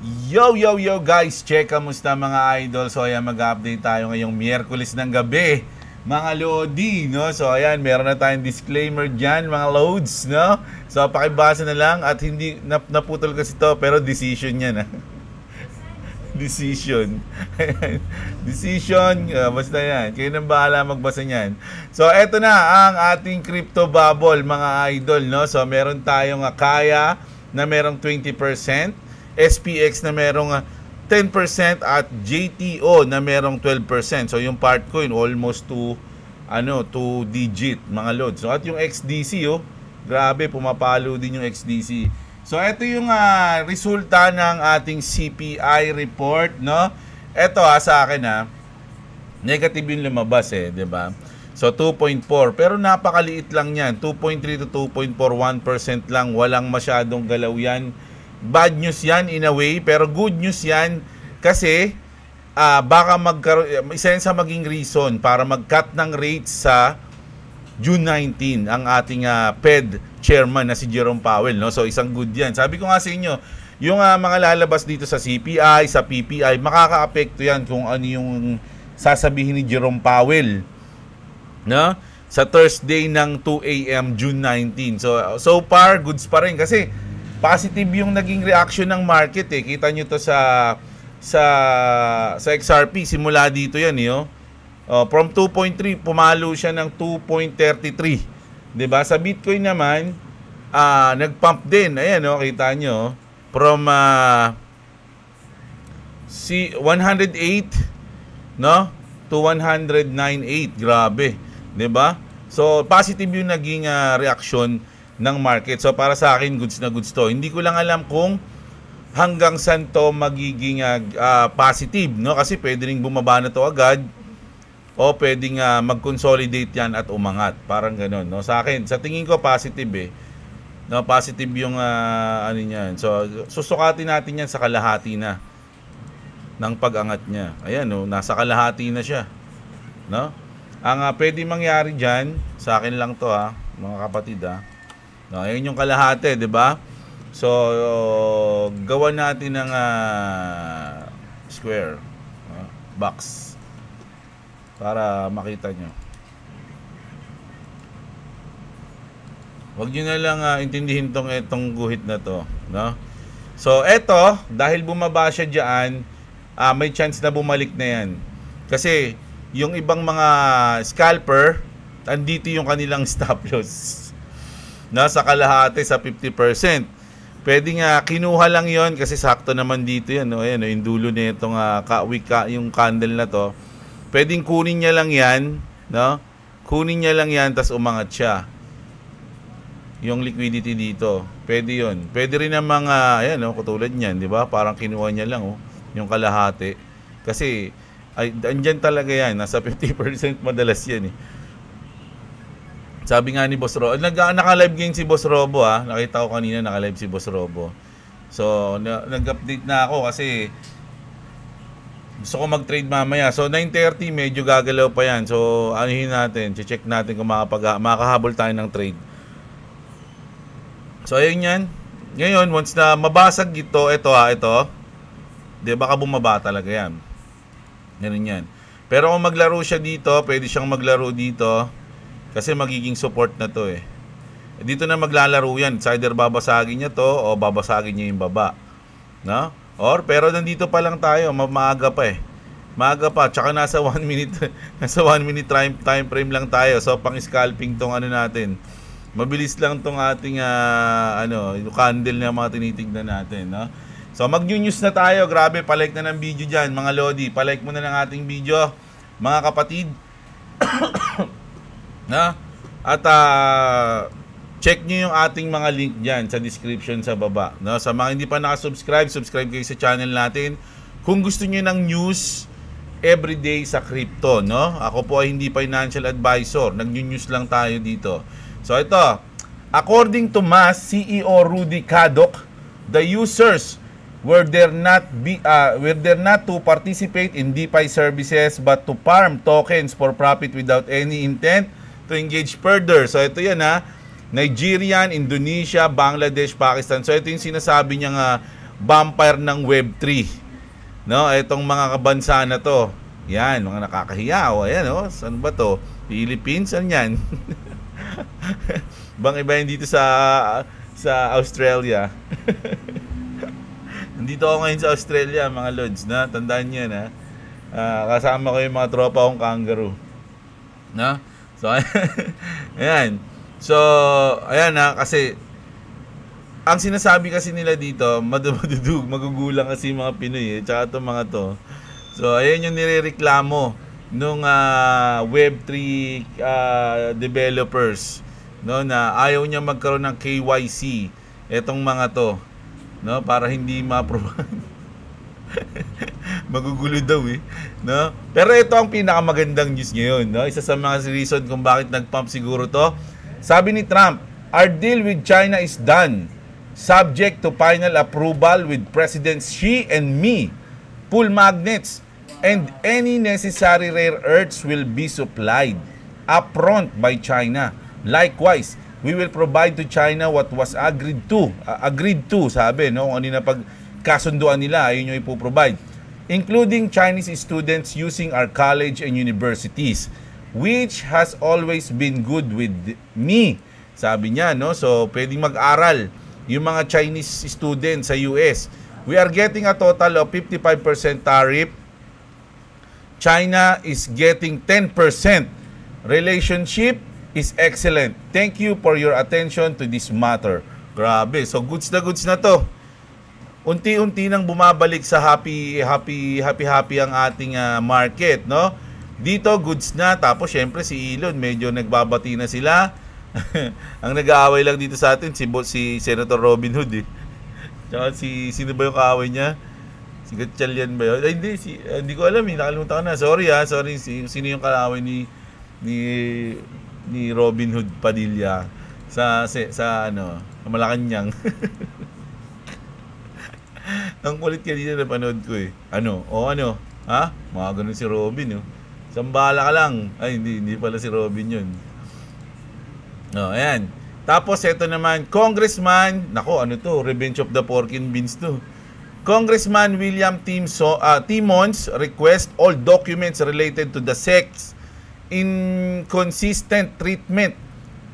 Yo guys, check kamusta mga idol. So ayan, mag-update tayo ngayong Miyerkules ng gabi, mga Lodi, no? So ayan, meron na tayong disclaimer dyan, mga Loads, no? So pakibasa na lang at hindi naputol kasi to, pero decision yan, ha? Decision. Decision, basta yan. Kayo nang bahala magbasa niyan. So eto na ang ating crypto bubble, mga idol, no? So meron tayong Kaya na merong 20%, SPX na merong 10% at JTO na merong 12%. So yung Partcoin almost to 2 digit, mga lods. So at yung XDC, grabe, pumapalo din yung XDC. So ito yung resulta ng ating CPI report, no? Ito sa akin negative yung lumabas, 'di ba? So 2.4, pero napakaliit lang 'yan. 2.3 to 2.41% lang, walang masyadong galaw 'yan. Bad news yan in a way, pero good news yan kasi baka isa yan sa maging reason para mag-cut ng rates sa June 19 ang ating Fed chairman na si Jerome Powell, no? So isang good yan. Sabi ko nga sa inyo, yung mga lalabas dito sa CPI, sa PPI, makaka-apekto yan kung ano yung sasabihin ni Jerome Powell, no? Sa Thursday ng 2 AM June 19. So far goods pa rin kasi positive yung naging reaction ng market, eh. Kita nyo to sa XRP, simula dito yan, from 2.3 pumalo siya ng 2.33, 'di ba? Sa Bitcoin naman nagpump din, ayan, kita nyo, from 108, no, to 109.8. Grabe, 'di ba? So positive yung naging reaction ng market. So para sa akin, goods na goods to. Hindi ko lang alam kung hanggang saan to magiging positive, no? Kasi pwede ring bumaba na to agad o pwedeng mag-consolidate yan at umangat. Parang gano'n, no? Sa akin, sa tingin ko positive, eh. No, positive yung ano niyan. So susukatin natin yan sa kalahati na ng pag-angat niya. Ayan, no? Nasa kalahati na siya, no? Ang pwede mangyari diyan, sa akin lang to, mga kapatid, no, ayun yung kalahati, 'di ba? So gawa natin ng square, box para makita nyo. Huwag nyo na lang intindihin itong guhit na to, no? So eto, dahil bumaba siya diyan, may chance na bumalik na yan. Kasi yung ibang mga scalper, andito yung kanilang stop loss. Nasa kalahati sa 50%. Pwede nga kinuha lang 'yon kasi sakto naman dito 'yan, no. Ayan, yung dulo nitong yung candle na 'to. Pwedeng kunin niya lang 'yan, no? Kunin niya lang 'yan tas umangat siya. Yung liquidity dito. Pwede 'yon. Pwede rin namang ayan, katulad niyan, 'di ba? Parang kinuha niya lang yung kalahati. Kasi andyan talaga 'yan, nasa 50% madalas 'yan, eh. Sabi nga ni Boss Robo, naka-live game si Boss Robo, nakita ko kanina naka-live si Boss Robo. So nag-update na ako kasi gusto ko mag-trade mamaya. So 9:30 medyo gagalaw pa yan. So anuhin natin, check natin kung makahabol tayo ng trade. So ayun yan. Ngayon, once na mabasag ito, ito, baka bumaba talaga yan. Ganun yan. Pero kung maglaro siya dito, pwede siyang maglaro dito. Kasi magiging support na to, eh. Dito na maglalaro yan. It's either babasagin niya to o babasagin niya yung baba, no? Pero nandito pa lang tayo, maaga pa, eh. Maaga pa, tsaka nasa 1 minute nasa 1 minute time frame lang tayo. So pang scalping tong natin. Mabilis lang tong ating yung candle na mga tinitignan natin, no? So mag-news na tayo. Grabe, palike na ng video diyan, mga lodi. Palike mo na ng ating video, mga kapatid. Na? At check nyo yung ating mga link dyan sa description sa baba, no? Sa mga hindi pa nakasubscribe, subscribe kayo sa channel natin. Kung gusto nyo ng news everyday sa crypto, no? Ako po ay hindi financial advisor. Nag-news lang tayo dito. So ito, according to MAS CEO Rudy Kadok, the users were there not to participate in DeFi services but to farm tokens for profit without any intent to engage further. So ito yan, Nigerian, Indonesia, Bangladesh, Pakistan. So ito yung sinasabi niya vampire ng Web3. No, itong mga kabansa na to. Yan, mga nakakahiya. O, ayan, oh. Saan ba to? Philippines? Saan yan? Bang iba yun dito sa Australia. Nandito ako ngayon sa Australia, mga lods, na tandaan niyo na. Kasama ko yung mga tropa kong kangaroo. No? So, ayan. So, ayan na, kasi ang sinasabi kasi nila dito, magugulang kasi mga Pinoy, tsaka itong mga to. So, ayan yung nirereklamo nung Web3 developers, no, na ayaw niya magkaroon ng KYC etong mga to, no, para hindi ma-approve. Magugulo daw no? Pero ito ang pinakamagandang news ngayon, no? Isa sa mga reason kung bakit nag-pump siguro to. Sabi ni Trump, "Our deal with China is done, subject to final approval with Presidents Xi and me. Pull magnets and any necessary rare earths will be supplied upfront by China. Likewise, we will provide to China what was agreed to, sabi, no? Kung ano na pagkasunduan nila, ayun yung ipoprovide, including Chinese students using our college and universities, which has always been good with me." Sabi niya, no? So, pwedeng mag-aral yung mga Chinese students sa US. "We are getting a total of 55% tariff. China is getting 10%. Relationship is excellent. Thank you for your attention to this matter." Grabe. So, goods na to. Unti-unti nang bumabalik sa happy ang ating market, no? Dito goods na, tapos syempre si Elon medyo nagbabati na sila. Ang nag-aaway lang dito sa atin si Senator Robin Hood Tsaka sino ba yung kaaway niya? Si Gatchalian ba yun? Ay, hindi ko alam, nakalimutan ko na. Sorry sino yung kaaway ni Robin Hood Padilla sa Malacanang. Ang kulit kanina napanood ko Ha? Mga ganun si Robin, Sambala ka lang. Ay, hindi pala si Robin yun. Ayan. Tapos, ito naman, Congressman, Revenge of the Porkin Beans to. Congressman William Timmons request all documents related to the sex inconsistent treatment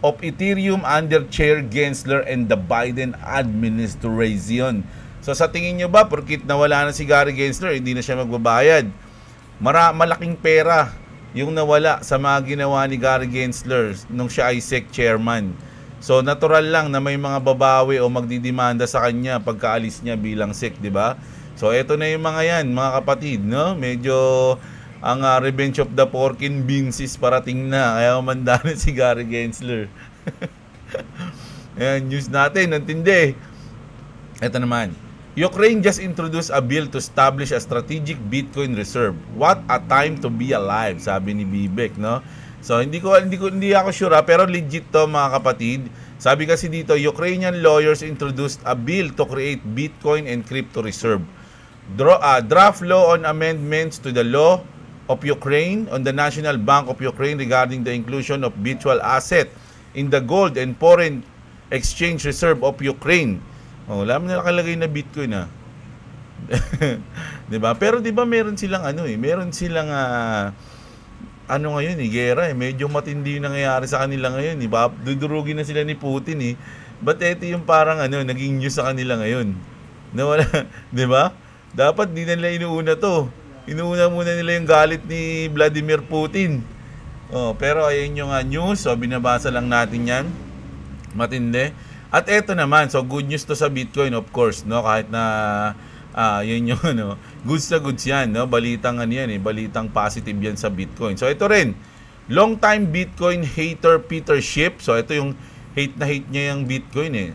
of Ethereum under Chair Gensler and the Biden administration. So sa tingin nyo ba, porkit nawala na si Gary Gensler, hindi na siya magbabayad? Malaking pera yung nawala sa mga ginawa ni Gary Gensler nung siya ay SEC chairman. So natural lang na may mga babawi o magdidemanda sa kanya pagkaalis niya bilang SEC, di ba? So eto na yung mga yan, mga kapatid, no? Medyo ang Revenge of the Porkin Beans is parating na, kaya umanda na si Gary Gensler. Ayan, news natin, antindi. Eto naman, Ukraine just introduced a bill to establish a strategic Bitcoin reserve. What a time to be alive, sabi ni Bibek, no? So hindi ako sure, pero legit to, mga kapatid. Sabi kasi dito, Ukrainian lawyers introduced a bill to create Bitcoin and crypto reserve. Draft law on amendments to the law of Ukraine on the National Bank of Ukraine regarding the inclusion of virtual asset in the gold and foreign exchange reserve of Ukraine. Wala mo nakalagay na Bitcoin, 'Di ba? Pero 'di ba meron silang meron silang ngayon, gera, medyo matindi yung nangyayari sa kanila ngayon, dudurugin na sila ni Putin, But ito yung parang naging news sa kanila ngayon. Na wala, 'di ba? Dapat di nila inuuna to. Inuuna muna nila yung galit ni Vladimir Putin. Pero ayun yung news, so binabasa lang natin 'yan. Matindi. At eto naman, so good news to sa Bitcoin, of course, no? Kahit na yun yung goods na goods yan, no? Balitang balitang positive yan sa Bitcoin. So ito rin, long time Bitcoin hater Peter Schiff. So ito yung hate niya yung Bitcoin,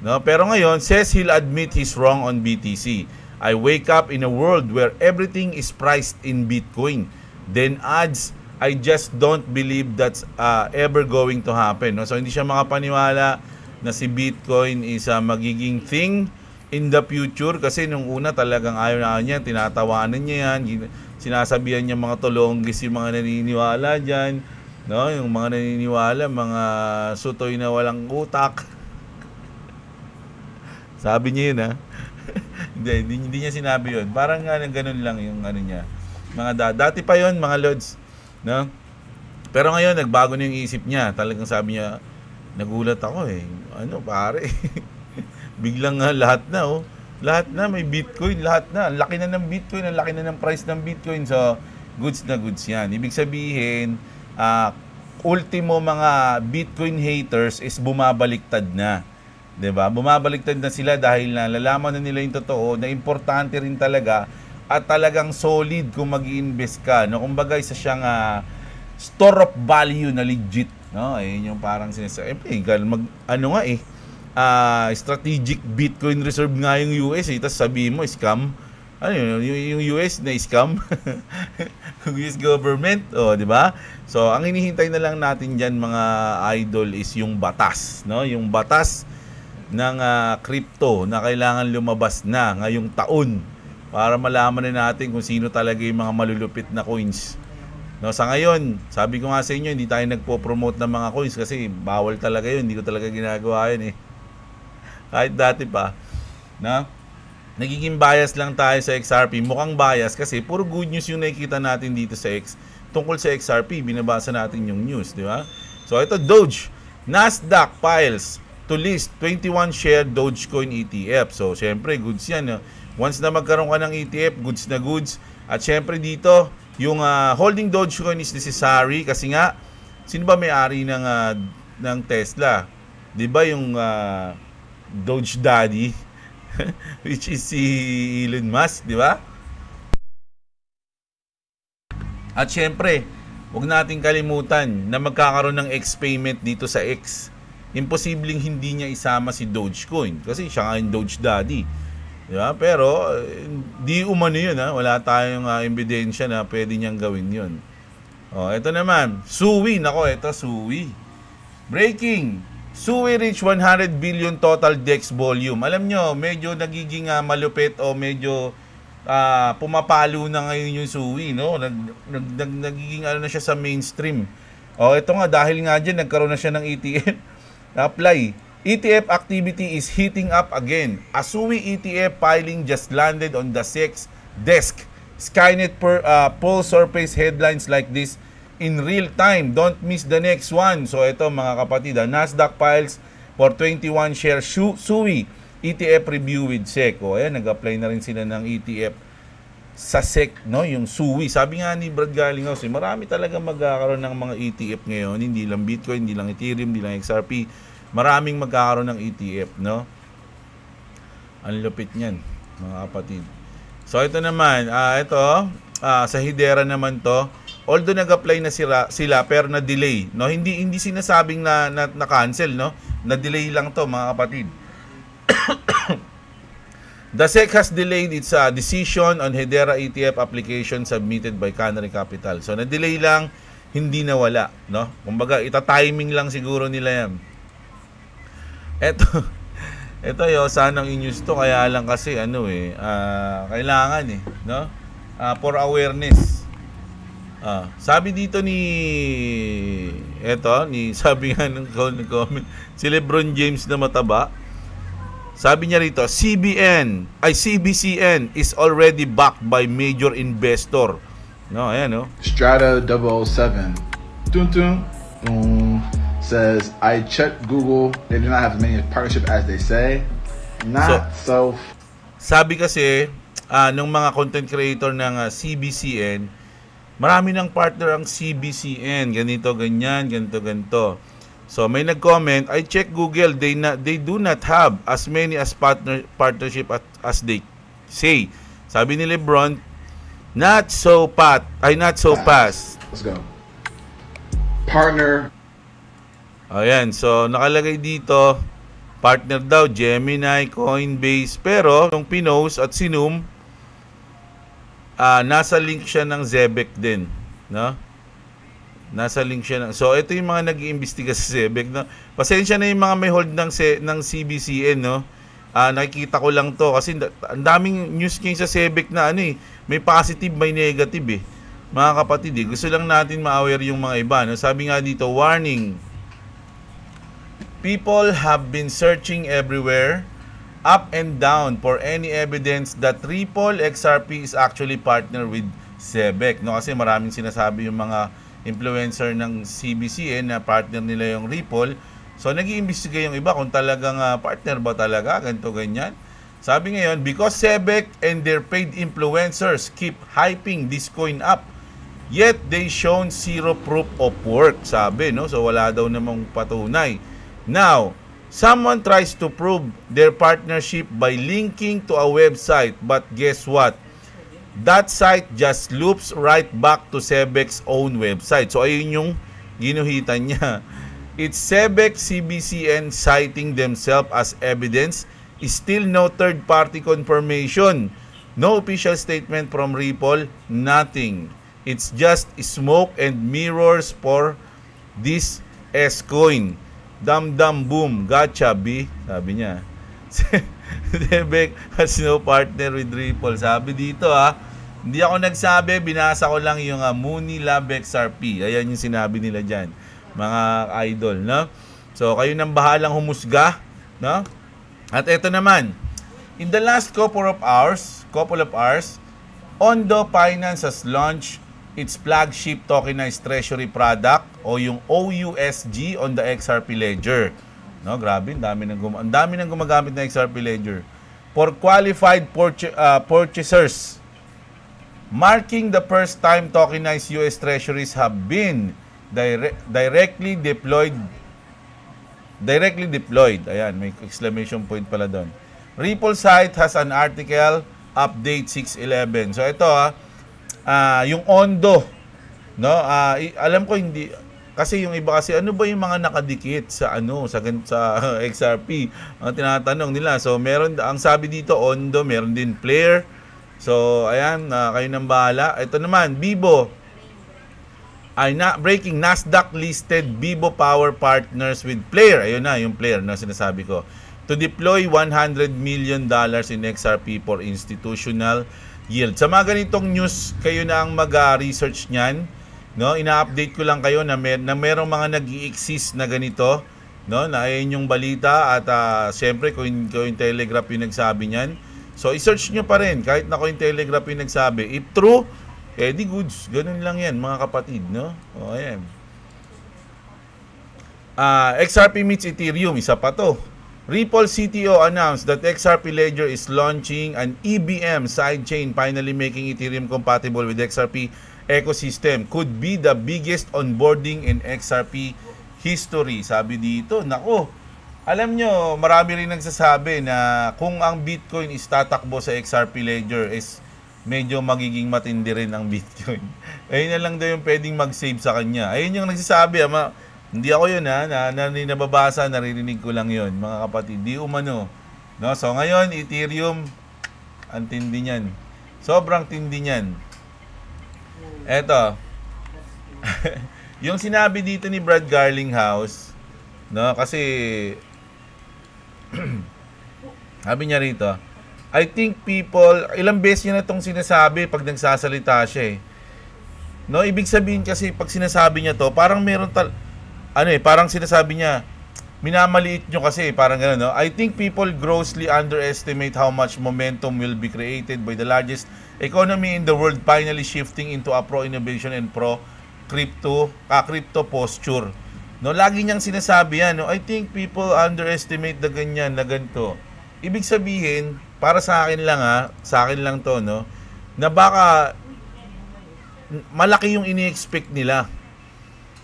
no? Pero ngayon, says he'll admit he's wrong on BTC. "I wake up in a world where everything is priced in Bitcoin. Then adds, I just don't believe that's ever going to happen." No? So hindi siya makapaniwala na si Bitcoin is magiging thing in the future, kasi nung una talagang ayaw niya, tinatawanan niya yan, sinasabihan niya mga tulonggis yung mga naniniwala dyan, no? Yung mga naniniwala, mga sutoy na walang utak. Sabi niya yun, Hindi niya sinabi yun. Parang ganun lang yung ano niya. Dati pa yon mga lods. No? Pero ngayon, nagbago na yung isip niya. Talagang sabi niya, nagulat ako eh. Ano pare? Biglang lahat na oh. Lahat na, may Bitcoin, lahat na. Ang laki na ng Bitcoin, ang laki na ng price ng Bitcoin. So, goods na goods yan. Ibig sabihin, ultimo mga Bitcoin haters is bumabaliktad na. 'Di ba? Bumabaliktad na sila dahil nalalaman na nila yung totoo na importante rin talaga at talagang solid kung mag-i-invest ka. No, kumbaga isa siyang store of value na legit, no? Ayun yung parang sinasabi. Strategic Bitcoin reserve nga yung US tapos sabihin mo scam. Ano yung US na scam? US government, di ba? So ang hinihintay na lang natin diyan mga idol is yung batas, no? Yung batas ng crypto na kailangan lumabas na ngayong taon para malaman na natin kung sino talaga yung mga malulupit na coins. No, sa ngayon, sabi ko nga sa inyo, hindi tayo nagpo-promote ng mga coins kasi bawal talaga yun, hindi ko talaga ginagawa yun eh. Kahit dati pa, na nagiging bias lang tayo sa XRP. Mukhang bias kasi puro good news yung nakikita natin dito sa tungkol sa XRP, binabasa natin yung news, di ba? So ito, Doge, Nasdaq files to list 21 share Dogecoin ETF. So syempre goods yan. Once na magkaroon ka ng ETF, goods na goods. At syempre dito, yung holding Dogecoin is necessary kasi nga sino ba may-ari ng Tesla? 'Di ba yung Doge Daddy which is si Elon Musk, 'di ba? At syempre, huwag nating kalimutan na magkakaroon ng X payment dito sa X. Imposibleng hindi niya isama si Dogecoin kasi siya nga yung Doge Daddy. Diba? Pero di umano yun, wala tayong ebidensya na pwede niyang gawin yun. Ito naman, Suwi. Nako, ito Suwi. Breaking. Suwi reach 100 billion total DEX volume. Alam nyo, medyo nagiging malupit o medyo pumapalo na ngayon yung Suwi, no? Nagiging na siya sa mainstream. Ito nga, dahil nga dyan, nagkaroon na siya ng ETF. Apply. ETF activity is heating up again. A Suwi ETF filing just landed on the SEC desk. Skynet poll surface headlines like this in real time. Don't miss the next one. So ito mga kapatid, Nasdaq files for 21 share Suwi ETF review with SEC. Ayan, nag-apply na rin sila ng ETF sa SEC, no? Yung Suwi. Sabi nga ni Brad Garlinghouse, marami talaga magkakaroon ng mga ETF ngayon. Hindi lang Bitcoin, hindi lang Ethereum, hindi lang XRP. Maraming magkakaroon ng ETF, no? Ang lupit niyan, mga kapatid. So ito naman, sa Hedera naman to. Although nag-apply na sila pero na-delay, no? Hindi sinasabing na cancel, no? Na-delay lang to, mga kapatid. The SEC has delayed its decision on Hedera ETF application submitted by Canary Capital. So na-delay lang, hindi nawala, no? Kumbaga, ita-timing lang siguro nila yan. Ito sanang in-news to, kaya lang kasi kailangan no? For awareness. Sabi dito sabi nga ng comment, si LeBron James na mataba. Sabi niya rito, CBCN is already backed by major investor. No, ayan, no? Strata 007. Says, I checked Google. They do not have as many partnership as they say. Sabi kasi, ng mga content creator ng CBCN, marami ng partner ang CBCN. Ganito, ganyan, ganito. So, may nag-comment, I checked Google. They do not have as many as partnership as they say. Sabi ni LeBron, not so fast. Let's go. Partner. Ayan, so nakalagay dito, partner daw, Gemini, Coinbase, pero yung pinost at sinum, nasa link siya ng Zebec din, no? Nasa link siya so ito yung mga nag-iimbestiga sa Zebec, no? Pasensya na yung mga may hold ng CBCN, no? Nakikita ko lang to kasi ang daming news ngayon sa Zebec na may positive, may negative mga kapatid gusto lang natin ma-aware yung mga iba, no? Sabi nga dito, warning. People have been searching everywhere up and down for any evidence that Ripple XRP is actually partner with SEBEC. No, kasi maraming sinasabi yung mga influencer ng CBCN na partner nila yung Ripple. So nag-iimbestiga yung iba kung talagang partner ba talaga, ganito ganyan. Sabi ngayon, because SEBEC and their paid influencers keep hyping this coin up, yet they shown zero proof of work, sabi, no? So wala daw namang patunay. Now, someone tries to prove their partnership by linking to a website, but guess what? That site just loops right back to SEBEC's own website. So ayun yung ginuhitan niya. It's SEBEC CBCN citing themselves as evidence. Still no third-party confirmation. No official statement from Ripple. Nothing. It's just smoke and mirrors for this S-coin. Dam-dam boom. Gotcha, B. Sabi niya. SEBEC has no partner with Ripple. Sabi dito hindi ako nagsabi. Binasa ko lang yung Mooney Lab XRP. Ayan yung sinabi nila dyan. Mga idol, no? So, kayo nang bahalang humusga, no? At ito naman, in the last couple of hours, Ondo Finance has launched its flagship tokenized treasury product o yung OUSG on the XRP Ledger. No, grabe, ang dami nang gumagamit ng XRP Ledger for qualified purchasers, marking the first time tokenized US treasuries have been directly deployed. Ayan, may exclamation point pala doon. Ripple site has an article update 611. So ito yung Ondo, no? Alam ko hindi kasi yung iba kasi ano ba yung mga nakadikit sa XRP? Ang tinatanong nila. So meron, ang sabi dito Ondo, meron din Player. So ayan, kayo nang bahala. Ito naman Bibo. Breaking Nasdaq listed Bibo Power partners with Player. Ayun na yung Player na sinasabi ko. To deploy $100 million in XRP for institutional yield. Sa mga ganitong news, kayo na ang mag-research niyan, no? Ina-update ko lang kayo na merong mga nag-i-exist na ganito, no? Na ayun yung balita at siyempre kung Telegraph yung nagsabi niyan. So i-search nyo pa rin kahit na kung Telegraph yung nagsabi. If true, di goods. Ganun lang yan, mga kapatid, no? O, ayan. XRP meets Ethereum. Isa pa to. Ripple CTO announced that XRP Ledger is launching an EBM sidechain, finally making Ethereum compatible with XRP ecosystem. Could be the biggest onboarding in XRP history. Sabi dito, nako, alam nyo, marami rin nagsasabi na kung ang Bitcoin is tatakbo sa XRP Ledger is medyo magiging matindi rin ang Bitcoin. Ayun na lang daw yung pwedeng mag-save sa kanya. Ayun yung nagsasabi. Hindi ako yun nababasa, naririnig ko lang yun, mga kapatid. Di umano. No? So ngayon, Ethereum, ang tindi niyan. Sobrang tindi niyan. Eto. Yung sinabi dito ni Brad Garlinghouse, no? Kasi sabi niya rito, I think people, ilang beses niya na itong sinasabi pag nagsasalita siya No, ibig sabihin kasi pag sinasabi niya to, parang meron parang sinasabi niya, minamaliit nyo kasi, parang gano'n, no? I think people grossly underestimate how much momentum will be created by the largest economy in the world finally shifting into a pro-innovation and pro-crypto posture. No, lagi niyang sinasabi yan, no? I think people underestimate the ganyan, na ganito. Ibig sabihin, para sa akin lang to, no, na baka malaki yung ini-expect nila.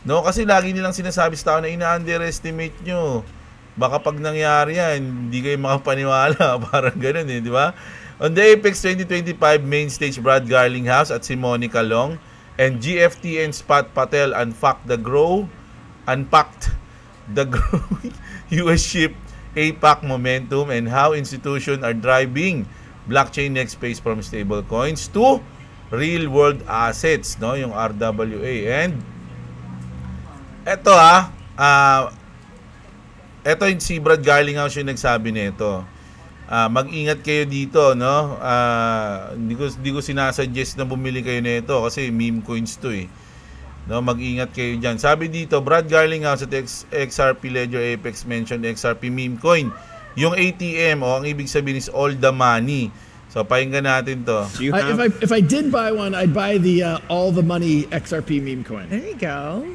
No, kasi lagi nilang sinasabi sa tao na ina-underestimate nyo. Baka pag nangyari yan, hindi kayo makapaniwala. Parang ganun di ba? On the Apex 2025 main stage, Brad Garlinghouse at si Monica Long and GFTN Spot Patel unpacked the growing US ship APAC momentum and how institutions are driving blockchain next phase from stable coins to real world assets, no, yung RWA. And eto eto yung si Brad Garlinghouse yung nagsabi nito. Mag-ingat kayo dito, no? Hindi ko sinasuggest na bumili kayo nito kasi meme coins to No, mag-ingat kayo diyan. Sabi dito, Brad Garlinghouse at XRP Ledger Apex mentioned XRP meme coin yung ATM o ang ibig sabihin is all the money. So pakinggan natin to. If I did buy one, I'd buy the all the money XRP meme coin. There you go.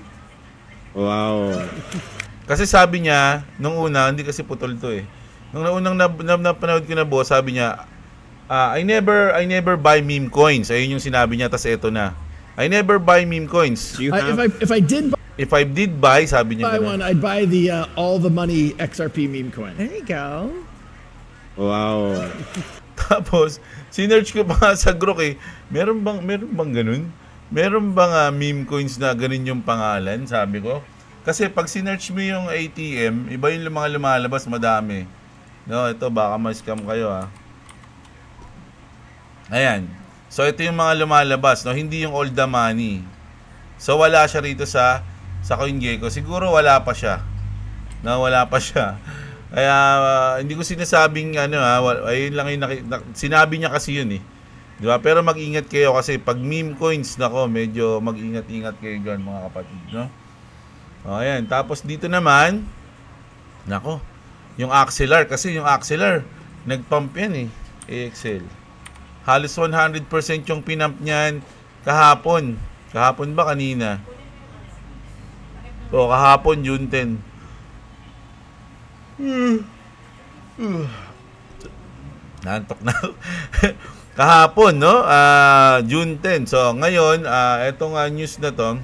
Wow. Kasi sabi niya, nung una, hindi kasi putol to eh. Nung unang napanood ko na boss, sabi niya, I never buy meme coins. Ayun yung sinabi niya, tas eto na. I never buy meme coins. If I did buy, sabi niya buy one, I'd buy the all the money XRP meme coin. There you go. Wow. Tapos, sinearch ko pa nga sa Grok eh, meron bang ganun? Meron bang meme coins na ganun yung pangalan, sabi ko? Kasi pag sinearch mo yung ATM, iba yung mga lumalabas, madami. No, ito baka ma-scam kayo ha. Ayan. So ito yung mga lumalabas, no, hindi yung all the money. So wala siya rito sa CoinGecko. Siguro wala pa siya. No, wala pa siya. Kaya hindi ko sinasabing ayun lang yung sinabi niya kasi yun eh. 'Di ba? Pero mag-ingat kayo kasi pag meme coins nako, medyo mag-ingat-ingat kayo diyan mga kapatid, no? O ayan, tapos dito naman nako, yung Axelar kasi yung Axelar nagpump yan eh, AXL. Halos 100% yung pinump niyan kahapon. Kahapon ba kanina? O kahapon June 10. Nantok na. Kahapon, no? June 10. So, ngayon, etong news na to,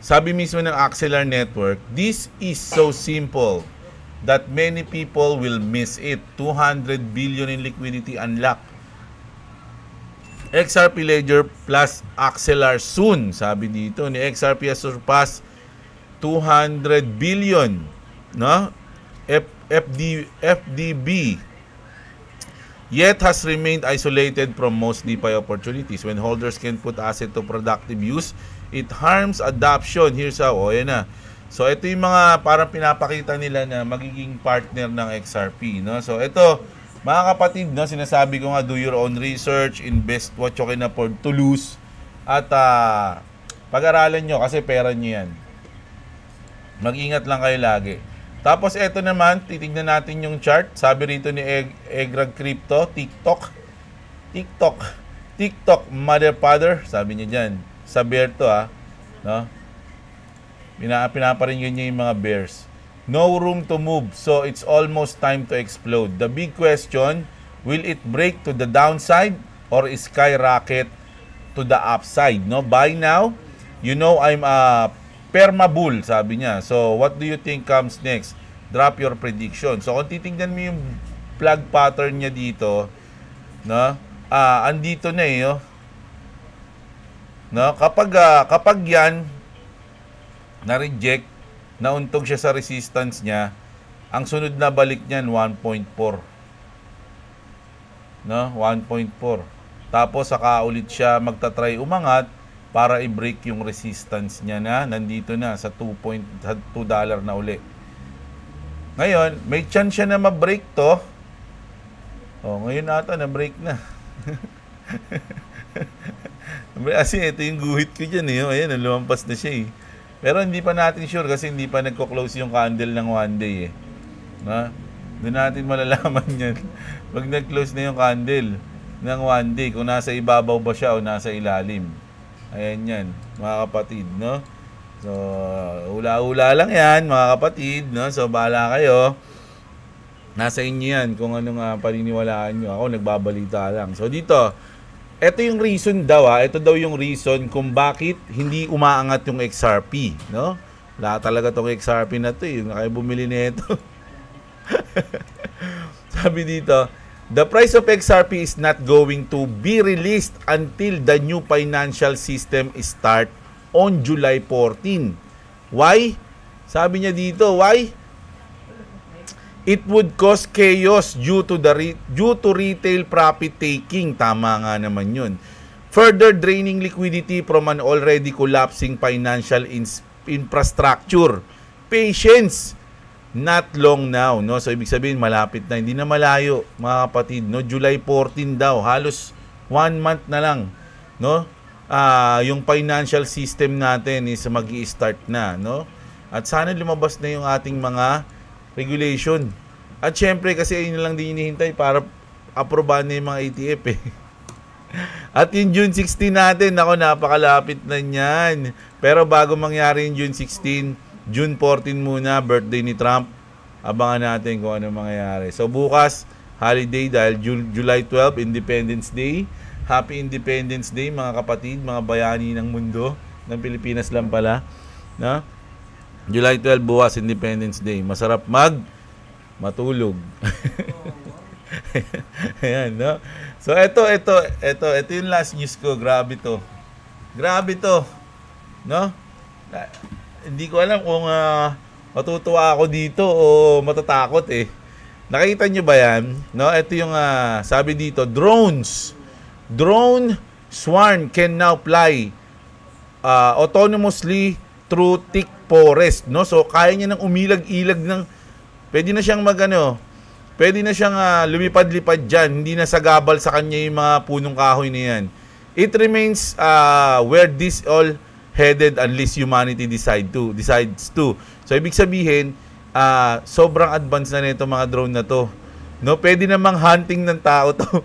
sabi mismo ng Axelar Network, this is so simple that many people will miss it. 200 billion in liquidity unlocked. XRP Ledger plus Axelar soon. Sabi dito, ni XRP has surpassed 200 billion. No? FDB yet has remained isolated from most DeFi opportunities. When holders can put asset to productive use, it harms adoption. Here's how. O, yan na. So, ito yung mga parang pinapakita nila na magiging partner ng XRP. No? So, ito, mga kapatid, no, sinasabi ko nga, do your own research, invest what you can afford to lose, at pag-aralan nyo kasi pera nyo yan. Mag-ingat lang kayo lagi. Tapos eto naman, titignan natin yung chart. Sabi rito ni Egrag Crypto, TikTok, mother father, sabi niya dyan. Sa bear to no? Pinaparinggan niya yung mga bears. No room to move, so it's almost time to explode. The big question, will it break to the downside or skyrocket to the upside? No? By now, you know I'm a permabull, sabi niya. So, what do you think comes next? Drop your prediction. So, kung titingnan mo yung flag pattern niya dito, no? Andito na eh, no? Kapag yan na-reject, nauntog siya sa resistance niya, ang sunod na balik niyan 1.4. No? 1.4. Tapos saka ulit siya magta-try umangat para i-break yung resistance niya na nandito na sa $2 na uli. Ngayon, may chance siya na ma-break to. Ngayon ata na-break na. Kasi ito yung guhit ko dyan eh. Ayan, lumampas na siya eh. Pero hindi pa natin sure kasi hindi pa nagko-close yung candle ng one day eh. Doon natin malalaman yan. Pag nag-close na yung candle ng one day, kung nasa ibabaw ba siya o nasa ilalim. Ayan yan, mga kapatid, no? So, ula-ula lang yan, mga kapatid, no? So, bahala kayo. Nasa inyo yan kung anong paniniwalaan nyo. Ako, nagbabalita lang. So, dito, ito yung reason daw, ito daw yung reason kung bakit hindi umaangat yung XRP, no? Wala talaga tong XRP na to, yung kaya bumili nito. Sabi dito, the price of XRP is not going to be released until the new financial system start on July 14. Why? Sabi niya dito, why? It would cause chaos due to retail profit taking. Tama nga naman yun. Further draining liquidity from an already collapsing financial infrastructure. Patience. Not long now, no? So, ibig sabihin, malapit na. Hindi na malayo, mga kapatid, no? July 14 daw. Halos 1 month na lang, no? Yung financial system natin is mag-i-start na, no? At sana lumabas na yung ating mga regulation, At syempre kasi yun lang din hinihintay para aprobahan na yung mga ATF eh. At yung June 16 natin, ako napakalapit na niyan. Pero bago mangyari yung June 16, June 14 muna, birthday ni Trump. Abangan natin kung ano mangyayari. So bukas, holiday dahil July 12, Independence Day. Happy Independence Day mga kapatid, mga bayani ng mundo. Ng Pilipinas lang pala. No? July 12 bukas, Independence Day. Masarap matulog. Ayan, no? So, ito yung last news ko. Grabe to. No? Hindi ko alam kung matutuwa ako dito o matatakot eh. Nakita nyo ba yan? No? Ito yung sabi dito, Drone swarm can now fly autonomously through thick forest. No? So, kaya niya nang umilag-ilag ng... Pwede na siyang lumipad-lipad dyan. Hindi na sagabal sa kanya yung mga punong kahoy na yan. It remains where this all headed unless humanity decides to. So, ibig sabihin, sobrang advanced na nito mga drone na to. No, pwede namang hunting ng tao to.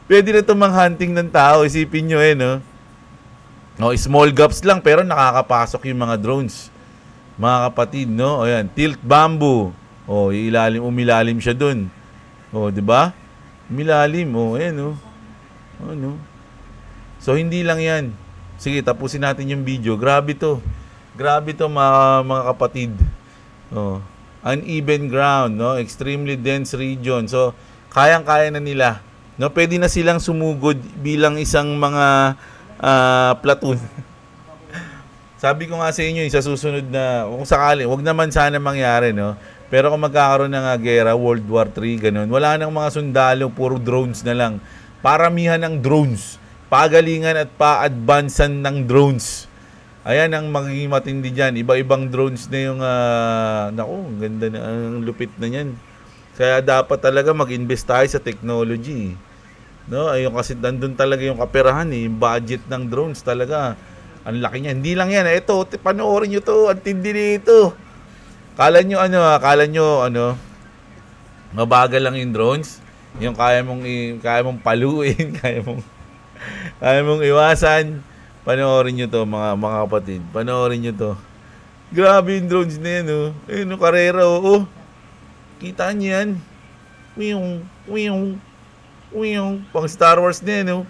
Pwede na ito mang-hunting ng tao. Isipin nyo no? No, small gaps lang pero nakakapasok yung mga drones. Mga kapatid, no? Ayan, tilt bamboo. Oh, umilalim siya dun. Oh, 'di ba? Umilalim, ayan, Ano? So hindi lang 'yan. Sige, tapusin natin yung video. Grabe to mga kapatid. Oh, uneven ground, no? Extremely dense region. So, kayang-kaya na nila. No, pwede na silang sumugod bilang isang mga platoon. Sabi ko nga sa inyo, sa susunod na, kung sakali, wag naman sana mangyari, no? Pero kung magkakaroon ng gera, World War 3, ganun, wala nang mga sundalo, puro drones na lang. Paramihan ng drones. Pagalingan at pa-advancean ng drones. Ayan ang magiging matindi dyan. Iba-ibang drones na yung, ganda na, ang lupit na yan. Kaya dapat talaga mag-invest tayo sa technology. No? Ayun kasi nandun talaga yung kaperahan, yung budget ng drones talaga. Ang laki niya. Hindi lang yan. Ito, panoorin nyo to. Ang tindi nito. Kala nyo, mabagal lang yung drones. Yung kaya mong paluin, kaya mong iwasan. Panoorin nyo to, mga kapatid. Panoorin nyo to. Grabe yung drones na yan, Ayun, karera, Kita nyo yan. Pang Star Wars na yan,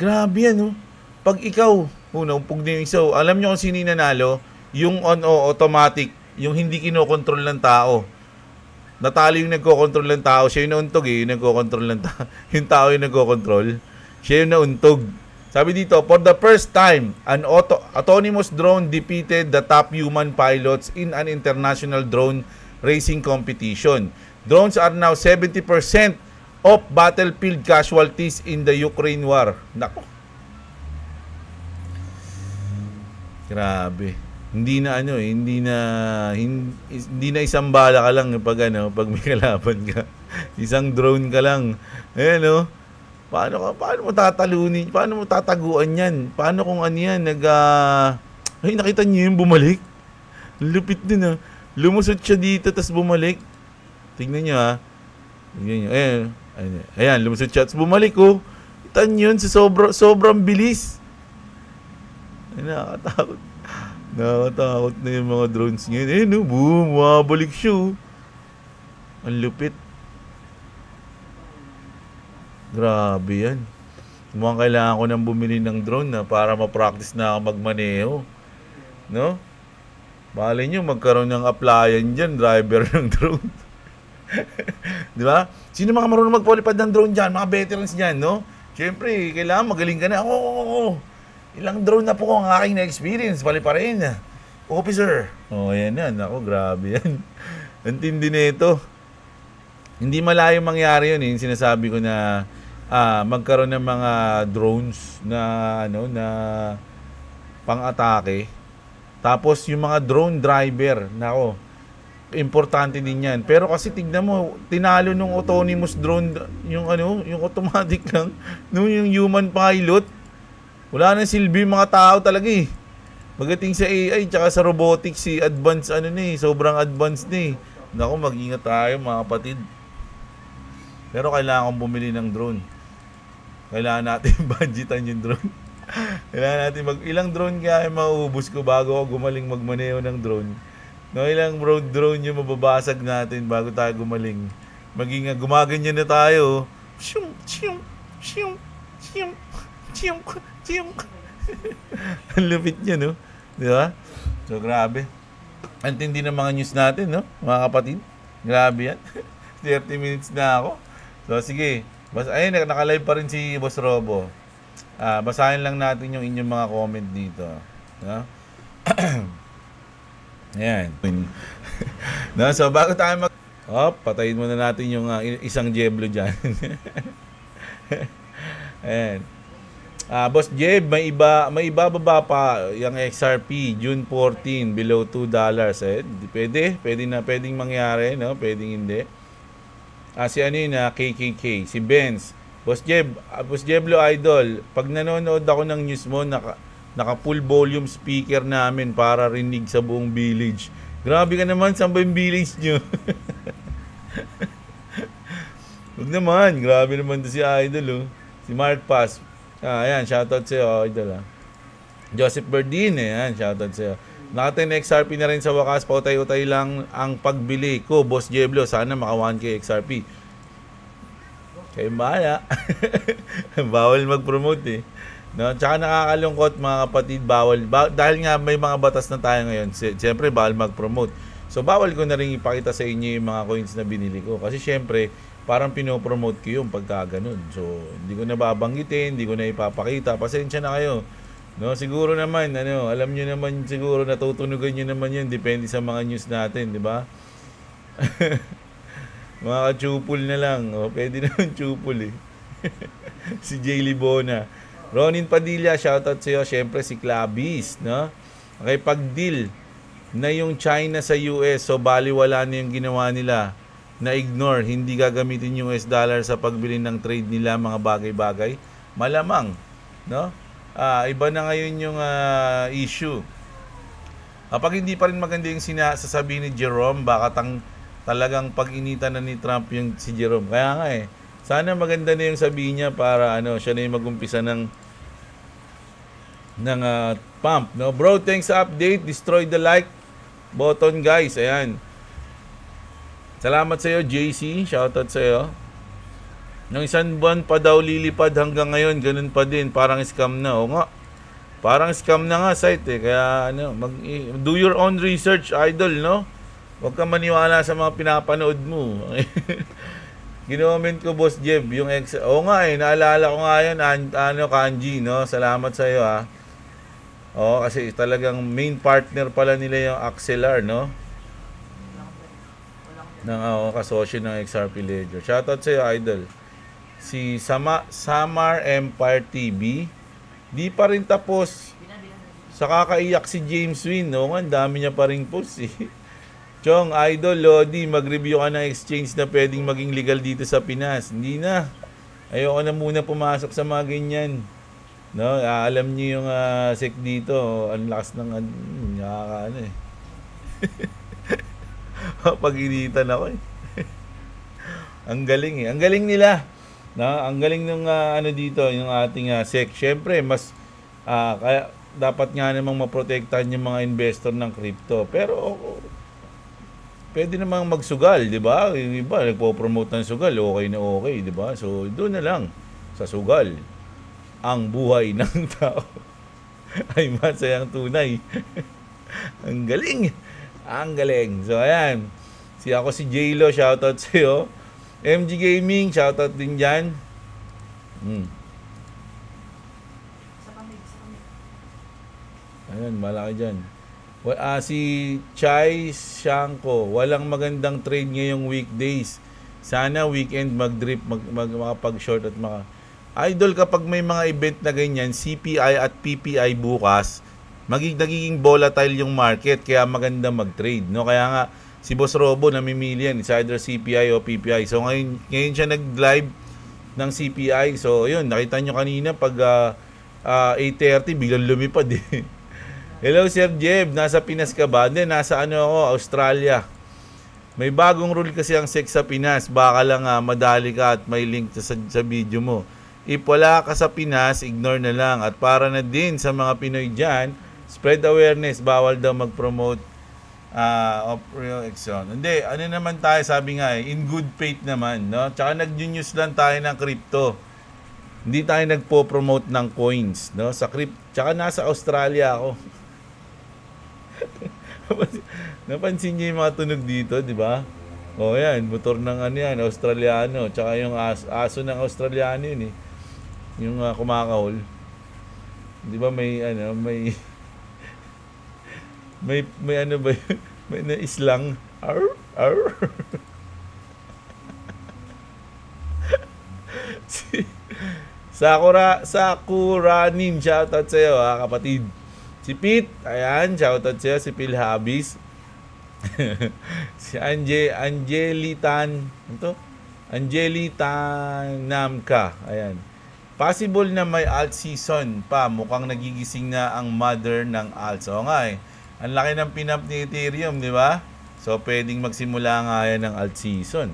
Grabe yan, Pag ikaw, umpog na yung isaw, alam nyo kung sino yung nanalo? Yung automatic, yung hindi kinokontrol ng tao. Natalo yung nagkokontrol ng tao, siya yung nauntog yung nagkokontrol ng tao. Yung tao yung nagkokontrol, siya yung nauntog. Sabi dito, for the first time, an autonomous drone defeated the top human pilots in an international drone racing competition. Drones are now 70% of battlefield casualties in the Ukraine war. Nako. Grabe. Hindi na isang bala ka lang pag may kalaban ka. Isang drone ka lang. Ayan, Paano mo tatalunin? Paano mo tataguan yan? Paano kung yan? Ay, nakita niyo yung bumalik? Lupit din, Lumusot siya dito, tas bumalik. Tingnan niyo, Tingnan niyo. Ayan, lumusot siya, tas bumalik, Kita niyo yun, sobrang bilis. Ay, nakakatakot. Nakakatakot na yung mga drones ngayon. Boom, bumabalik siya, Ang lupit. Grabe yan. Mukhang kailangan ko nang bumili ng drone para ma-practice na ako magmaneho. No? Malay nyo, magkaroon ng applyan dyan, driver ng drone. Di ba? Sino mga marunong magpalipad ng drone dyan? Mga veterans dyan, no? Siyempre, kailangan magaling ka na. Ilang drone na po ang aking na-experience. Paliparin. Officer. Ayan yan. Ako, grabe yan. Ang tindi na ito. Hindi malayo mangyari yun, Yung sinasabi ko na magkaroon ng mga drones na pang-atake. Tapos yung mga drone driver, importante din 'yan. Pero kasi tignan mo, tinalo nung autonomous drone yung automatic lang, yung human pilot. Wala nang silbi yung mga tao talaga . Pagdating sa AI tsaka sa robotics, advance sobrang advanced na eh. Naku, mag-ingat tayo mga kapatid. Pero kailangan kong bumili ng drone. Kailangan natin budgetan yung drone. Kailangan natin ilang drone kaya mauubos ko bago ako gumaling magmaneho ng drone. No, ilang drone yung mababasag natin bago tayo gumaling. Maging gumaganyan na tayo. Shum, shum, shum, shum, shum, shum. Ang lupit niya, no? Di ba? So, grabe. Ang tindi ng mga news natin, no? Mga kapatid. Grabe yan. 30 minutes na ako. So, sige. Ayun, nakalive pa rin si Boss Robo. Basahin lang natin yung inyong mga comment dito. No? Ayan. No, so bago tayo patayin muna natin yung isang Jeblo dyan. Ayan. Boss Jeb, may ibababa pa yung XRP June 14 below $2. Pwedeng mangyari, no? Pwedeng hindi. Si KKK, si Benz. Boss Jeblo Idol, pag nanonood ako ng news mo, naka full volume speaker namin para rinig sa buong village. Grabe ka naman, saan ba yung village nyo? Huwag naman, grabe naman to si Idol, oh. Si Mark Paz. Ayan, shoutout sa'yo, Idol. Joseph Berdin, ayan, shoutout sa'yo. Naka-10 XRP na rin sa wakas, pautay-utay lang ang pagbili ko, Boss Jeblo. Sana maka 1K XRP. Kayo bahala. Bawal mag-promote eh. No, tsaka nakakalungkot mga kapatid, dahil nga may mga batas na tayo ngayon, siyempre bawal mag-promote. So bawal ko na rin ipakita sa inyo yung mga coins na binili ko. Kasi siyempre, parang pinopromote ko yung pagka ganun. So hindi ko na babanggitin, hindi ko na ipapakita. Pasensya na kayo. No, siguro naman, alam nyo naman siguro, natutunugan nyo naman yun, depende sa mga news natin, di ba? Mga ka-chupul na lang. Pwede naman chupul eh. Si Jay Libona. Ronin Padilla, shoutout sa iyo. Siyempre si Clabis, no? Okay, pag-deal na yung China sa US, so baliwala na yung ginawa nila na ignore, hindi gagamitin yung US dollar sa pagbili ng trade nila, mga bagay-bagay. Malamang, no? Iba na ngayon yung issue. Kapag hindi pa rin maganda yung sasabihin ni Jerome, baka talagang pag-initan na ni Trump yung si Jerome. Kaya nga sana maganda na yung sabihin niya para siya na yung mag-umpisa ng pump, no? Bro, thanks sa update. Destroy the like button, guys. Ayan. Salamat sa iyo, JC. Shoutout sa iyo. Nang isang buwan pa daw lilipad hanggang ngayon, ganun pa din, parang scam na. O nga. Parang scam na nga site eh. Kaya do your own research, Idol, no? Huwag kang maniwala sa mga pinapanood mo. Ginoment ko, Boss Jeb, yung o nga naalala ko nga yan, Kanji, no? Salamat sa iyo, ha. Kasi talagang main partner pala nila yung Axelar, no? Kasosyo ng XRP Ledger. Shoutout sa iyo, Idol. Si Samar Empire TV, di pa rin tapos. Sa kakaiyak si James Win, no? Ang dami niya pa rin post, eh. Chong, Idol, Lodi, mag-review ka ng exchange na pwedeng maging legal dito sa Pinas. Hindi na. Ayoko na muna pumasok sa mga ganyan. No, alam niyo yung SEC dito, ang lakas ng eh. Pag-initan ako eh. Ang galing eh. Ang galing nila. No, ang galing ng dito, yung ating SEC. Syempre, mas kaya dapat nga namang maprotektahan yung mga investor ng crypto. Pero pwede namang magsugal, di ba? Yung iba, nagpo-promote ng sugal, okay na okay, di ba? So, doon na lang, sa sugal, ang buhay ng tao ay masayang tunay. Ang galing! Ang galing! So, ayan. Ako si J-Lo, shoutout sa'yo. MG Gaming, shoutout din dyan. Ayan, malaki dyan. Si Chai Shanko, walang magandang trade ngayong weekdays. Sana weekend mag-drip, makapag-short at Idol, kapag may mga event na ganyan, CPI at PPI bukas, nagiging volatile yung market, kaya maganda mag-trade, no? Kaya nga, si Boss Robo namimili yan, it's either CPI o PPI. So ngayon siya nag-live ng CPI. So yun, nakita nyo kanina pag 8:30, biglang lumipad eh. Hello, Sir Jeb. Nasa Pinas ka ba? Hindi, nasa ano ako, Australia. May bagong rule kasi ang sex sa Pinas. Baka lang madali ka at may link sa video mo. If wala ka sa Pinas, ignore na lang. At para na din sa mga Pinoy dyan, spread awareness. Bawal daw mag-promote of real action. Hindi, ano naman tayo, sabi nga in good faith naman, no? Tsaka nag-news lang tayo ng crypto. Hindi tayo nagpo-promote ng coins, no? Sa crypto, tsaka nasa Australia ako. Napansin niyo yung mga tunog dito, di ba? O yan, motor ng ano yan, Australiano. Tsaka yung aso ng Australiano yun eh. Yung kumakahol. Di ba may ano, may ano ba yun? May na islang. Arr, arr. Sakuranin, shoutout sa'yo kapatid. Si Pete, ayan, shoutout sa'yo. Si Phil Habis. Si Angelitan, ito? Angelitan Namka, ayan. Possible na may alt season pa. Mukhang nagigising na ang mother ng alt. So nga eh. Ang laki ng pinap ni Ethereum, di ba? So pwedeng magsimula nga yan ng alt season.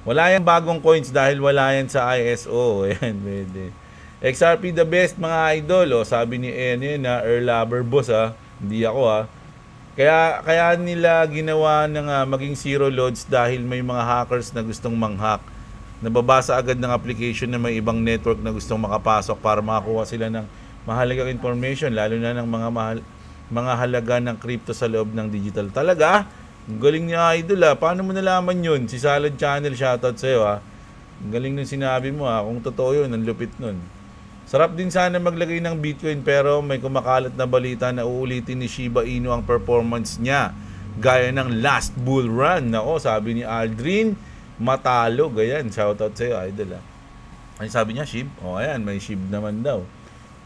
Wala yung bagong coins dahil wala yan sa ISO. Ayan, pwede. XRP the best mga idol. O, sabi ni Ene na Earl Lover Boss Hindi ako Kaya nila ginawa ng maging zero loads dahil may mga hackers na gustong manghack. Nababasa agad ng application na may ibang network na gustong makapasok para makakuha sila ng mahalagang information, lalo na ng mga halaga ng crypto sa loob ng digital. Talaga? Ang galing niya idol Paano mo nalaman yun? Si Salad Channel, shoutout sa'yo Ang galing nung sinabi mo Kung totoo yun, ang lupit nun. Sarap din sana maglagay ng Bitcoin pero may kumakalat na balita na uulitin ni Shiba Inu ang performance niya. Gaya ng last bull run. Nako, sabi ni Aldrin, matalo. Ganyan, shoutout sa'yo idol Ay sabi niya, Shib? Ayan, may Shib naman daw.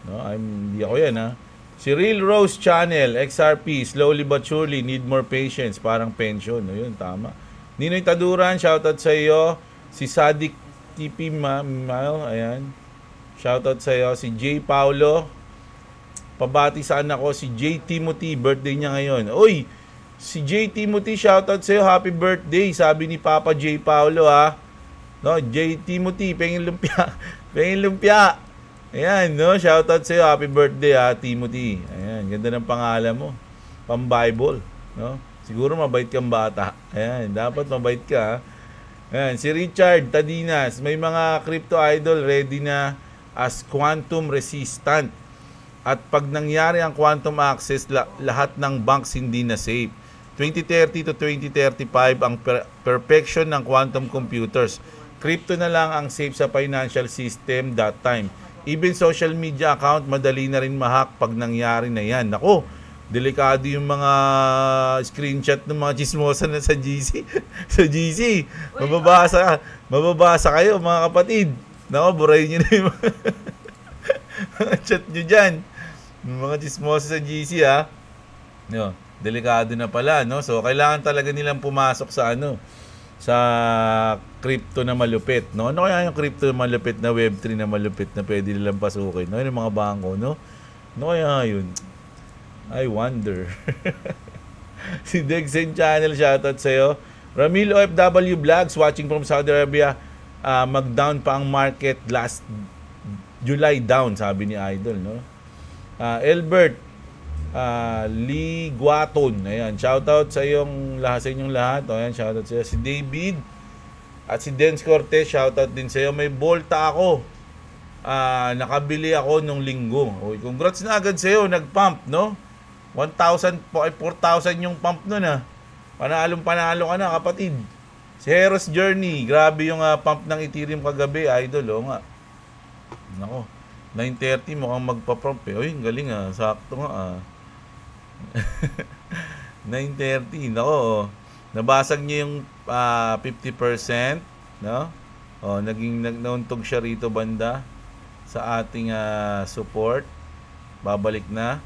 No, hindi ako yan Si Real Rose Channel, XRP, slowly but surely, need more patience, parang pension. No, yun, tama. Ninoy Taduran, shoutout sa iyo. Si Sadik TP ayan. Shoutout sa iyo. Si J. Paulo, pabati sa anak ko, si J. Timothy, birthday niya ngayon. Uy, si J. Timothy, shoutout sa iyo, happy birthday, sabi ni Papa J. Paulo No, J. Timothy, pengin lumpia. Pengin lumpia. Ayan, no? Shoutout sa'yo. Happy birthday, Timothy. Ayan, ganda ng pangalan mo. Pang-Bible, no? Siguro mabait kang bata. Ayan, dapat mabait ka, Ayan, si Richard Tadinas. May mga crypto idol ready na as quantum resistant. At pag nangyari ang quantum access, lahat ng banks hindi na safe. 2030 to 2035 ang perfection ng quantum computers. Crypto na lang ang safe sa financial system that time. Even social media account, madali na rin mahack pag nangyari na yan. Nako, delikado yung mga screenshot ng mga chismosa na sa GC. Sa GC, mababasa kayo mga kapatid. Nako, burayin nyo na yung mga chat nyo dyan. Mga chismosa sa GC No, delikado na pala, no? So, kailangan talaga nilang pumasok sa sa crypto na malupit, no? Ano kaya yung crypto na malupit na Web3 na malupit na pwede nilang pasukin, no? Yung mga bangko, no? Ano kaya yun? I wonder. Si Dexen Channel, shoutout sa'yo. Ramil OFW Vlogs, watching from Saudi Arabia. Mag-down pa ang market last July down, sabi ni Idol, no? Elbert Lee Guaton, ayan, shoutout sa inyong lahat. Ayan, shoutout sa iyo. Si David at si Dens Cortez, shoutout din sa iyo. May bolta ako. Nakabili ako nung linggo. Oy, congrats na agad sa iyo, nag-pump, no? 1,000 4,000 yung pump noon Panalo ka na, kapatid. Si Heroes Journey, grabe yung pump ng Ethereum kagabi, idol, nga. Nako, 9:30 mukhang magpa-pump Oy, galing sakto nga 9:30, nako. Nabasag niya yung 50%, no? Naging nauntog siya rito banda sa ating support. Babalik na,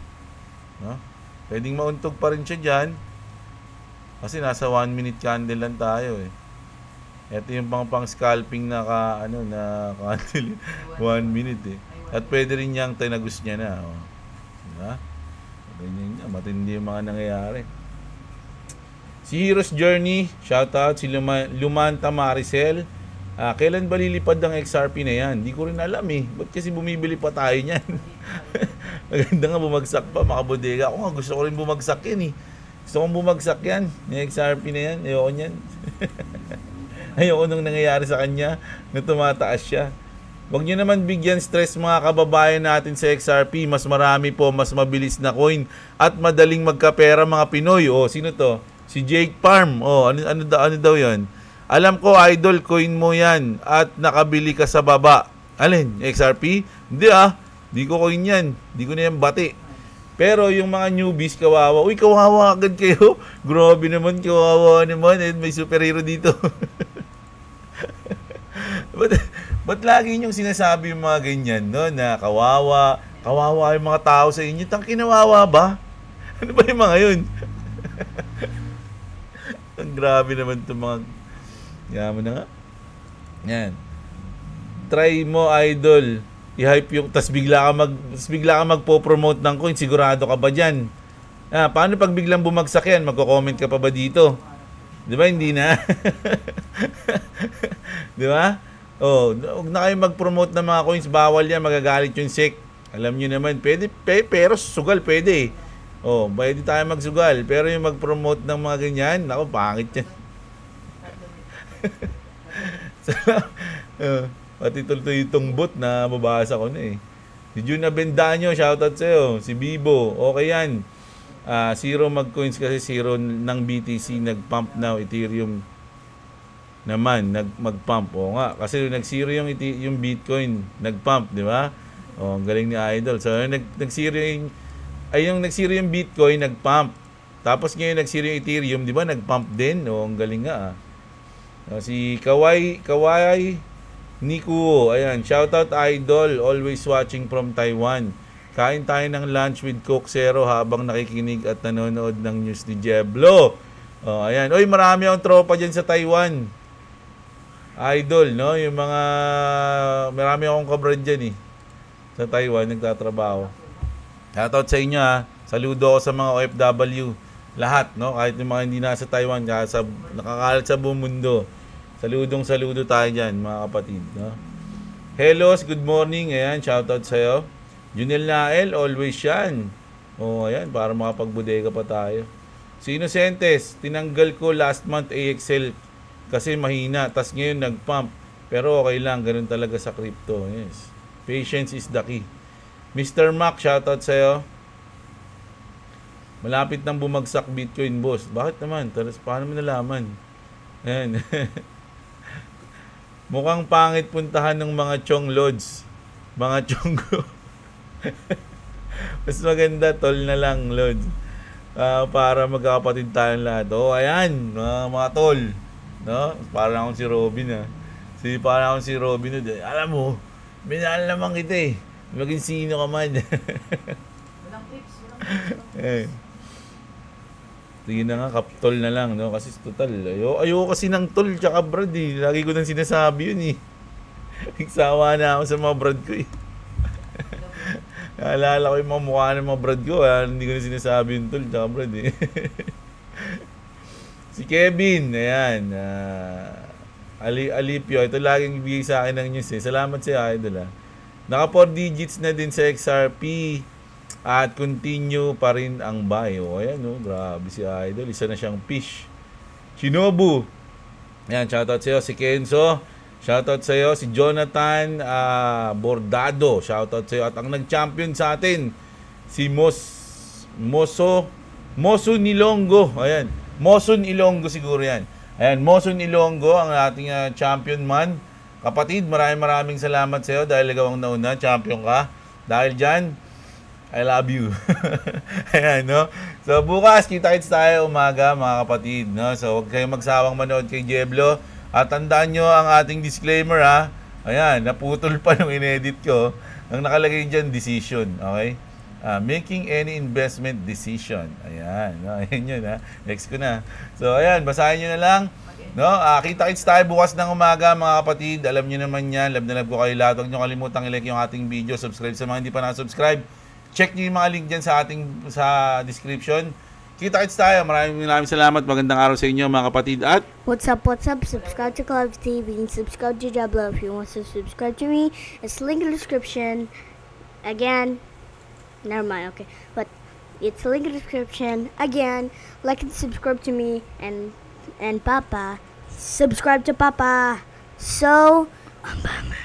no? Pwedeng mauntog pa rin siya diyan. Kasi nasa 1 minute candle lang tayo Ito yung pang scalping na candle 1 minute At pwede rin niyang tinagus niya na, diba? Ganyan nga, matindi yung mga nangyayari. Si Hero's Journey, shoutout. Si Lumanta Maricel. Kailan ba lilipad ang XRP na yan? Hindi ko rin alam eh. Ba't kasi bumibili pa tayo niyan? Maganda nga bumagsak pa, makabodega. Ako nga, gusto ko rin bumagsak yan eh. Gusto kong bumagsak yan. Yung XRP na yan, ayoko niyan. Ayoko nung nangyayari sa kanya na tumataas siya. Huwag nyo naman bigyan stress mga kababayan natin sa XRP. Mas marami po, mas mabilis na coin at madaling magkapera mga Pinoy. O, sino to? Si Jake Farm. O, ano daw yan? Alam ko, idol, coin mo yan at nakabili ka sa baba. Alin? XRP? Hindi Hindi ko coin yan. Hindi ko na yan bati. Pero yung mga newbies, kawawa. Uy, kawawa agad kayo. Grabe naman, kawawa naman. May superhero dito. Ba't lagi niyong sinasabi yung mga ganyan, no? Na kawawa yung mga tao sa inyo. Tang kinawawa ba? Ano ba yung mga yun? Ang grabe naman itong mga... Yaman na nga. Yan. Try mo, idol. I-hype yung... Tas bigla ka magpo-promote ng coin. Sigurado ka ba dyan? Paano pag biglang bumagsak yan? Magko-comment ka pa ba dito? Di ba? Hindi na. Di ba? Huwag na kayo mag-promote ng mga coins. Bawal yan. Magagalit yung SEC. Alam nyo naman. Pwede, pero sugal pwede. Pwede tayo magsugal. Pero yung mag-promote ng mga ganyan, naku, pangit yan. Pati tuloy itong bot na mabasa ko na eh. Si Jun Abendaño, shoutout sa'yo. Si Bibo, okay yan. Zero mag-coins kasi zero ng BTC nag-pump now. Ethereum naman mag-pump. O nga, kasi nag-zero yung Bitcoin, nag-pump, di ba? Ang galing ni Idol. So nag-zero yung nag-zero yung Bitcoin, nag-pump. Tapos ngayon nag-zero yung Ethereum, di ba? Nag-pump din. Ang galing nga. Si Kawai Niku, ayan, shoutout Idol, always watching from Taiwan. Kain tayo ng lunch with Coke Zero habang nakikinig at nanonood ng news ni Jeblo. Ayan. Oy, marami akong tropa dyan sa Taiwan. Idol, no? Yung mga... Marami akong kabrad dyan eh. Sa Taiwan, nagtatrabaho. Shoutout sa inyo ha. Saludo ako sa mga OFW. Lahat, no? Kahit yung mga hindi nasa Taiwan, nakakalat sa buong mundo. Saludo tayo dyan, mga kapatid, no? Hello, good morning. Ayan, shoutout sa'yo. Junel Nael, always yan. Ayan, para makapagbudega pa tayo. Si Innocentes, tinanggal ko last month AXL kasi mahina. Tas ngayon nag-pump. Pero okay lang, ganun talaga sa crypto. Yes. Patience is the key. Mr. Mac, shoutout sa'yo. Malapit nang bumagsak Bitcoin, boss. Bakit naman? Paano mo nalaman? Ayan. Mukhang pangit puntahan ng mga chong lods. Mga chonggo. Mas maganda, tol na lang, lods. Para magkakapatid tayong lahat. Ayan, mga tol. No? Parang akong si Robin, Parang akong si Robin. Alam mo, minahal naman kita eh. Maging sino ka man. Walang tips. Sige na nga, kaptol na lang, no? Kasi total, ayoko kasi ng tol tsaka brad eh. Lagi ko nang sinasabi yun eh. Nagsawa na ako sa mga brad ko eh. Naalala ko yung mga mukha ng mga brad ko, hindi ko na sinasabi yung tol tsaka brad eh. Si Kevin, ayan. Alipio, ito laging ibigay sa akin ng news eh. Salamat sa idol Naka 4 digits na din sa XRP. At continue pa rin ang buy. Ayan, grabe si Idol. Isa na siyang fish. Shinobu. Ayan, shoutout sa'yo. Si Kenzo. Shoutout sa'yo. Si Jonathan Bordado. Shoutout sa'yo. At ang nag-champion sa atin, si Moso Nilongo. Ayan. Moson Ilonggo siguro yan. Ayan, Moson Ilonggo, ang ating champion man. Kapatid, maraming salamat sa'yo dahil ikaw ang nauna. Champion ka. Dahil dyan, I love you. Ayan, no? So, bukas, kita-kits tayo umaga, mga kapatid, no? So, huwag kayong magsawang manood kay Jeblo. At tandaan nyo ang ating disclaimer, Ayan, naputol pa nung inedit ko. Ang nakalagay dyan, decision, okay? Making any investment decision. Ayan, no? Ayan yun, Next ko na. So, ayan, basahin nyo na lang. No? Kita-kits tayo bukas ng umaga, mga kapatid. Alam nyo naman yan. Love na love ko kayo lahat. Huwag nyo kalimutang i-like yung ating video. Subscribe sa mga hindi pa nakasubscribe. check nyo yung mga link dyan sa description. Kita-kits tayo. Maraming salamat. Magandang araw sa inyo mga kapatid. At What's up? Subscribe to Cloud TV and subscribe to Jablo if you want to subscribe to me. It's link in the description. Again, never mind, okay. But it's link in the description. Again, like and subscribe to me and Papa. Subscribe to Papa. So, I'm Batman.